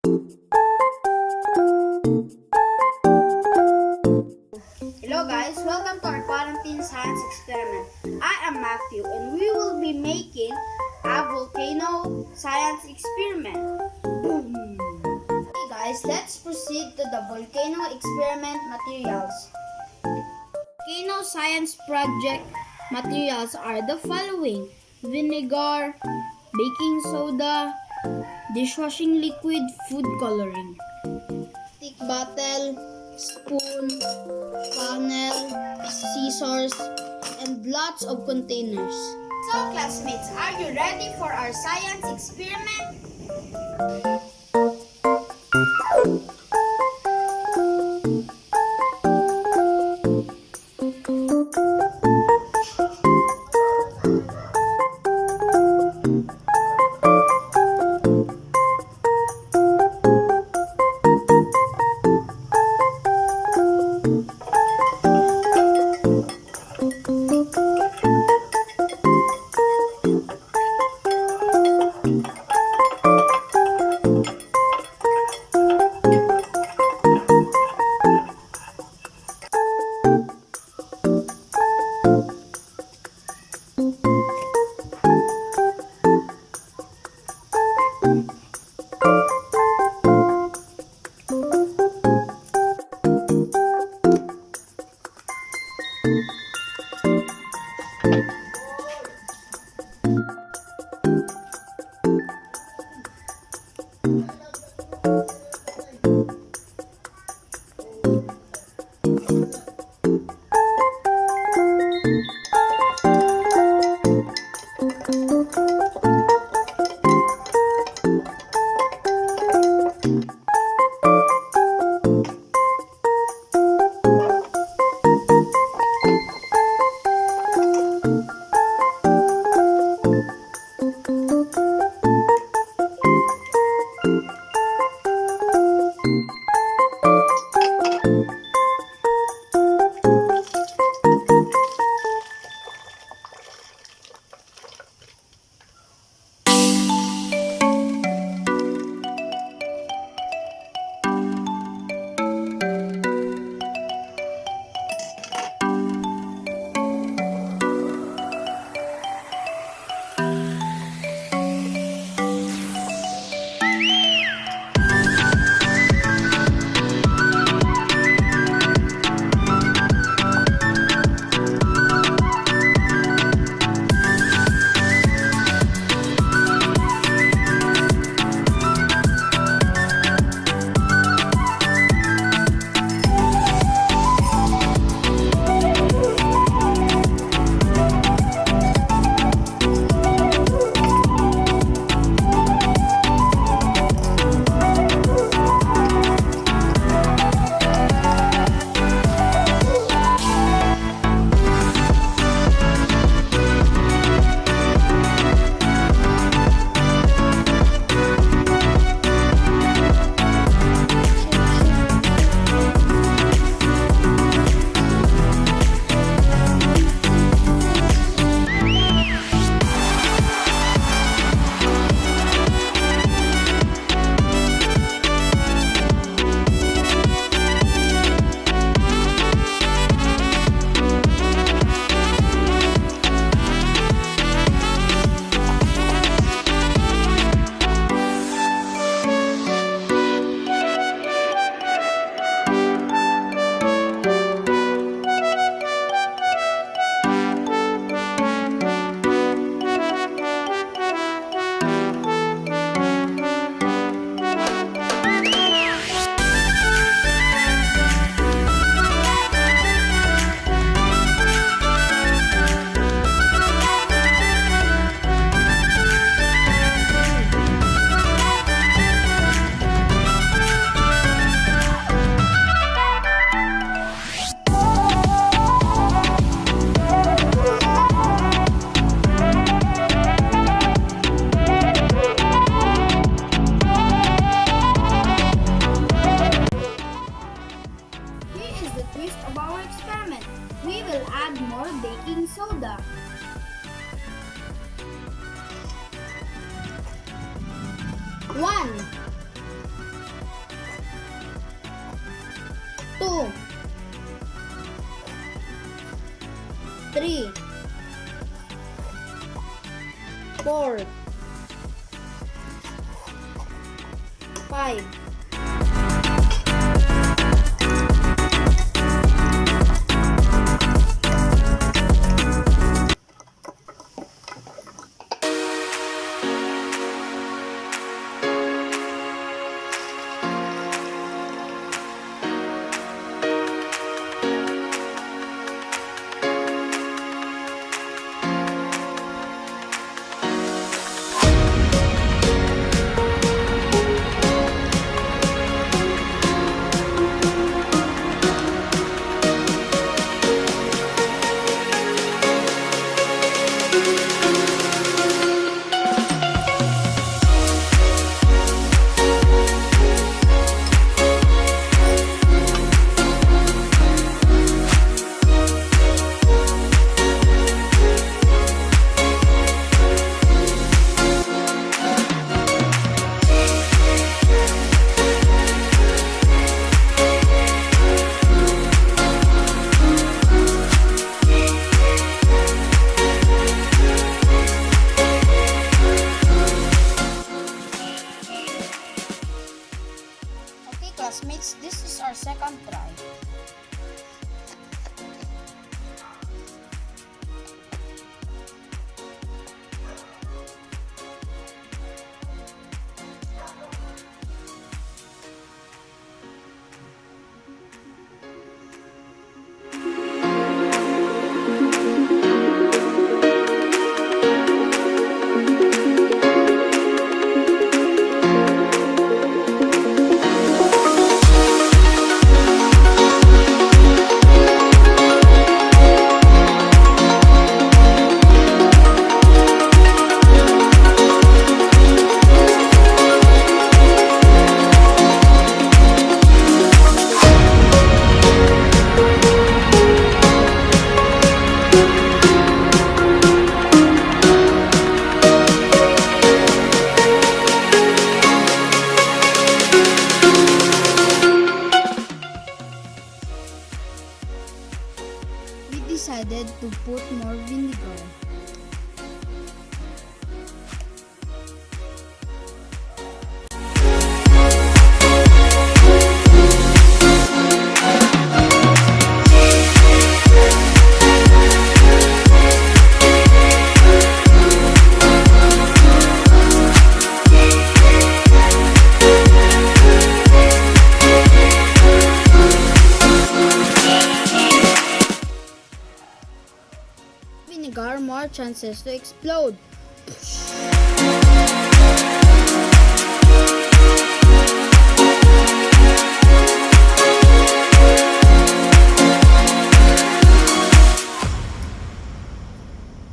Hello guys, welcome to our quarantine science experiment. I am Matthew and we will be making a volcano science experiment. Boom! Okay guys, let's proceed to the volcano experiment materials. Volcano science project materials are the following: vinegar, baking soda, dishwashing liquid, food coloring, stick bottle, spoon, funnel, scissors, and lots of containers. So classmates, are you ready for our science experiment? 2, 3, 4, 5. Classmates, this is our second try. Decided to put more vinegar. Vinegar, more chances to explode.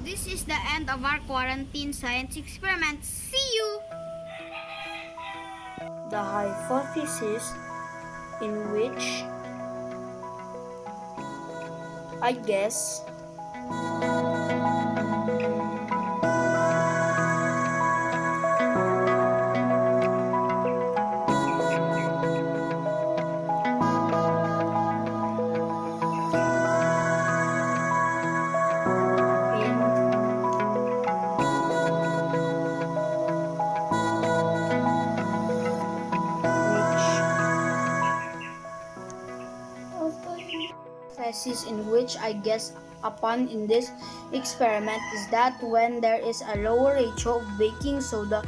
This is the end of our quarantine science experiment. See you! The hypothesis in which I guess in which I guess upon in this experiment is that when there is a lower ratio of baking soda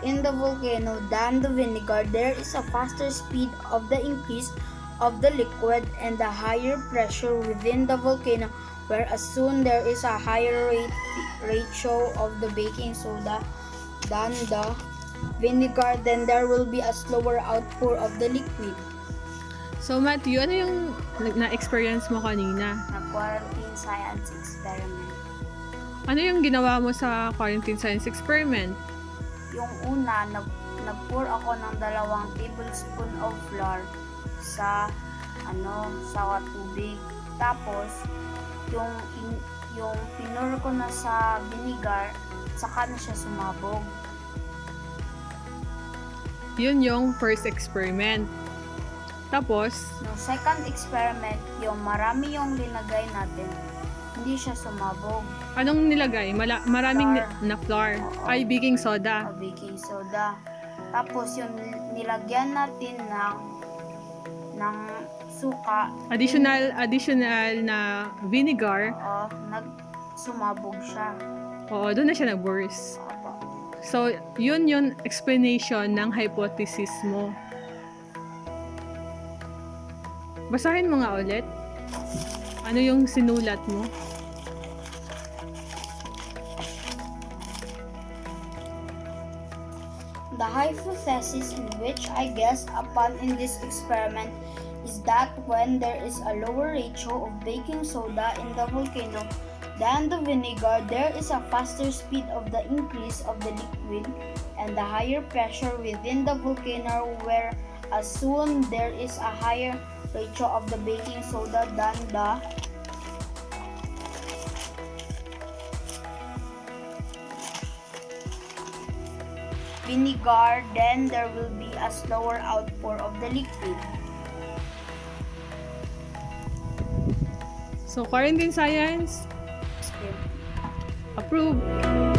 in the volcano than the vinegar, there is a faster speed of the increase of the liquid and a higher pressure within the volcano, whereas soon there is a higher ratio of the baking soda than the vinegar, then there will be a slower outpour of the liquid. So Matthew, ano yung na-experience mo kanina? Na-quarantine science experiment. Ano yung ginawa mo sa quarantine science experiment? Yung una, nag-pour ako ng 2 tablespoon of flour sa tubig. Tapos yung pinur ko na sa vinegar, saka na siya sumabog. Yun yung first experiment. Tapos, Yung second experiment, yung marami yung linagay natin, hindi siya sumabog. anong nilagay? Maraming Flour. na flour. Oo. Ay, baking soda. Baking soda. Tapos yung nilagyan natin ng suka. Additional na vinegar. Sumabog siya. Oo, doon na siya nag-burst. Opo. So, yun yung explanation ng hypothesis mo. Basahin mo nga ulit. Ano yung sinulat mo? The hypothesis in which I guess upon in this experiment is that when there is a lower ratio of baking soda in the volcano than the vinegar, there is a faster speed of the increase of the liquid and the higher pressure within the volcano, where as soon there is a higher ratio of the baking soda than the vinegar, then there will be a slower outpour of the liquid. So, quarantine science, Experiment. approved.